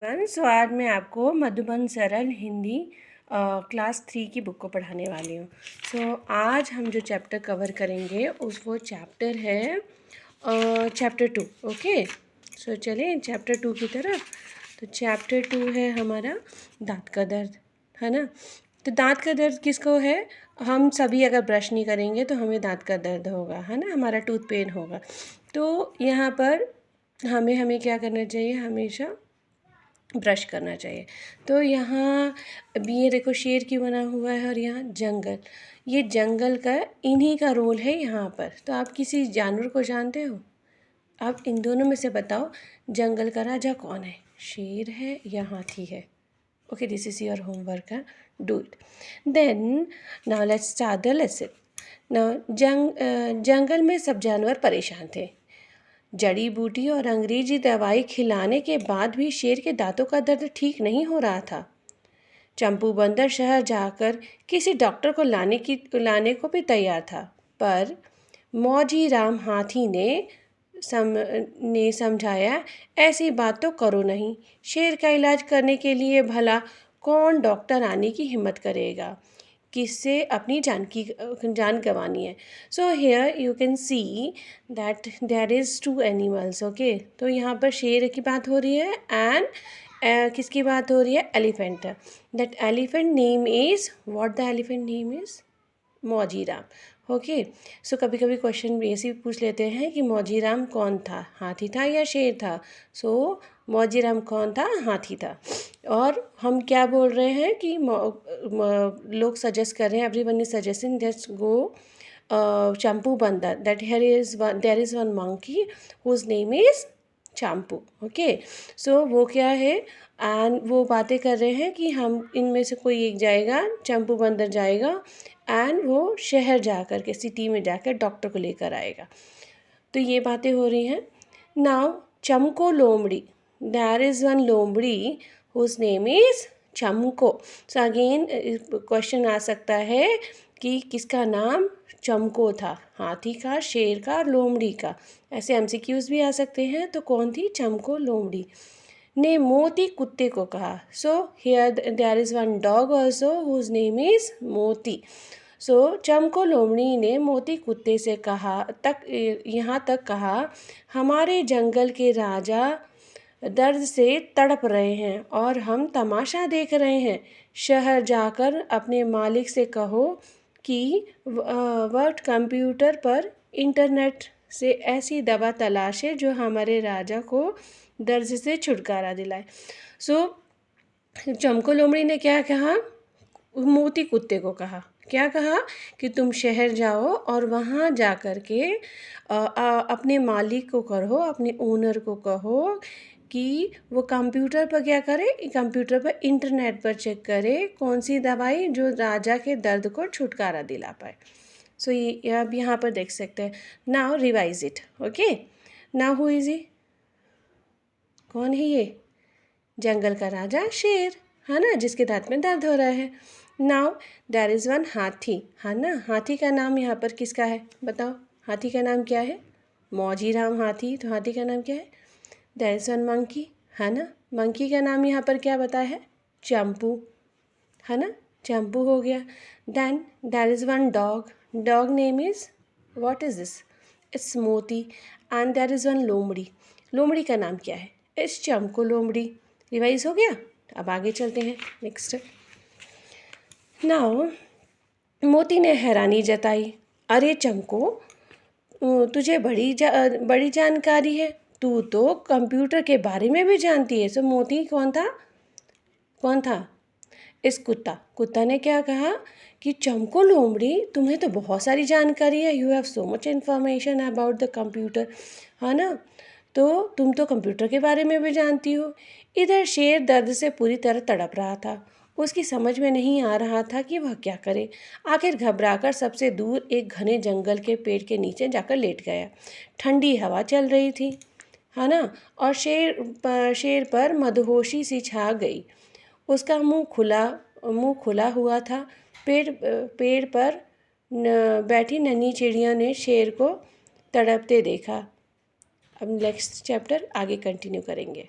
सो आज मैं आपको मधुबन सरल हिंदी क्लास 3 की बुक को पढ़ाने वाली हूँ। सो आज हम जो चैप्टर कवर करेंगे वो चैप्टर है चैप्टर 2। ओके, सो चलिए चैप्टर 2 की तरफ। तो चैप्टर 2 है हमारा दांत का दर्द, है ना। तो दांत का दर्द किसको है? हम सभी अगर ब्रश नहीं करेंगे तो हमें दांत का दर्द होगा, है ना, हमारा टूथ पेन होगा। तो यहाँ पर हमें क्या करना चाहिए? हमेशा ब्रश करना चाहिए। तो यहाँ अभी ये देखो शेर क्यों बना हुआ है और यहाँ जंगल, ये जंगल का इन्हीं का रोल है यहाँ पर। तो आप किसी जानवर को जानते हो? आप इन दोनों में से बताओ, जंगल का राजा कौन है? शेर है या हाथी है? Okay, this is your homework, do it. Then now let's start the lesson. Now जंगल में सब जानवर परेशान थे। जड़ी बूटी और अंग्रेजी दवाई खिलाने के बाद भी शेर के दांतों का दर्द ठीक नहीं हो रहा था। चंपू बंदर शहर जाकर किसी डॉक्टर को लाने को भी तैयार था, पर मौजी राम हाथी ने समझाया, ऐसी बात तो करो नहीं। शेर का इलाज करने के लिए भला कौन डॉक्टर आने की हिम्मत करेगा? किससे अपनी जान गंवानी है। So here you can see that there is two animals. Okay, तो यहाँ पर शेर की बात हो रही है एंड किसकी बात हो रही है? Elephant. That elephant name is what? The elephant name is Maujiram. Okay, so कभी कभी क्वेश्चन ऐसे पूछ लेते हैं कि मौजीराम कौन था, हाथी था या शेर था? सो मौजीराम कौन था? हाथी था। और हम क्या बोल रहे हैं कि लोग सजेस्ट कर रहे हैं, everyone is suggesting just go Champu बंदर, that there is one monkey whose name is Champu. Okay, so वो क्या है एंड वो बातें कर रहे हैं कि हम इनमें से कोई एक जाएगा, चंपू बंदर जाएगा एंड वो शहर जाकर के, सिटी में जाकर डॉक्टर को लेकर आएगा। तो ये बातें हो रही हैं। नाउ चमको लोमड़ी, देयर इज़ वन लोमड़ी हुज नेम इज़ चमको। सो अगेन क्वेश्चन आ सकता है कि किसका नाम चमको था? हाथी का, शेर का, लोमड़ी का। ऐसे एमसीक्यूज भी आ सकते हैं। तो कौन थी? चमको लोमड़ी ने मोती कुत्ते को कहा। So here there is one dog also whose name is Moti. So चमको लोमड़ी ने मोती कुत्ते से यहाँ तक कहा, हमारे जंगल के राजा दर्द से तड़प रहे हैं और हम तमाशा देख रहे हैं। शहर जाकर अपने मालिक से कहो कि वह कंप्यूटर पर इंटरनेट से ऐसी दवा तलाशे जो हमारे राजा को दर्द से छुटकारा दिलाए। सो चमको लोमड़ी ने क्या कहा? मोती कुत्ते को कहा, क्या कहा? कि तुम शहर जाओ और वहाँ जा कर के अपने मालिक को कहो, अपने ओनर को कहो कि वो कंप्यूटर पर क्या करे? कंप्यूटर पर इंटरनेट पर चेक करे कौन सी दवाई जो राजा के दर्द को छुटकारा दिला पाए। सो ये अब यहाँ पर देख सकते हैं। Now revise it. Okay, now who is he? कौन है ये? जंगल का राजा शेर, है ना, जिसके दांत में दर्द हो रहा है। नाउ देयर इज़ वन हाथी, है ना। हाथी का नाम यहाँ पर किसका है? बताओ, हाथी का नाम क्या है? मौजीराम हाथी। तो हाथी का नाम क्या है? देयर इज़ वन मंकी, है ना। मंकी का नाम यहाँ पर क्या बताया है? चंपू, है ना, चंपू हो गया। Then there is one dog, dog name is what is this? It's Moti. And there is one lomdi, लोमड़ी का नाम क्या है? इट्स चमको लोमड़ी। रिवाइज हो गया। अब आगे चलते हैं नेक्स्ट। नाउ मोती ने हैरानी जताई, अरे चमको, तुझे बड़ी जानकारी है, तू तो कंप्यूटर के बारे में भी जानती है। सो मोती कौन था? कौन था? इस कुत्ता ने क्या कहा कि चमको लोमड़ी, तुम्हें तो बहुत सारी जानकारी है, you have so much information about the computer, है ना। तो तुम तो कंप्यूटर के बारे में भी जानती हो। इधर शेर दर्द से पूरी तरह तड़प रहा था। उसकी समझ में नहीं आ रहा था कि वह क्या करे। आखिर घबराकर सबसे दूर एक घने जंगल के पेड़ के नीचे जाकर लेट गया। ठंडी हवा चल रही थी, है ना, और शेर पर मदहोशी सी छा गई। उसका मुंह खुला हुआ था। पेड़ पर बैठी नन्ही चिड़िया ने शेर को तड़पते देखा। अब नेक्स्ट चैप्टर आगे कंटिन्यू करेंगे।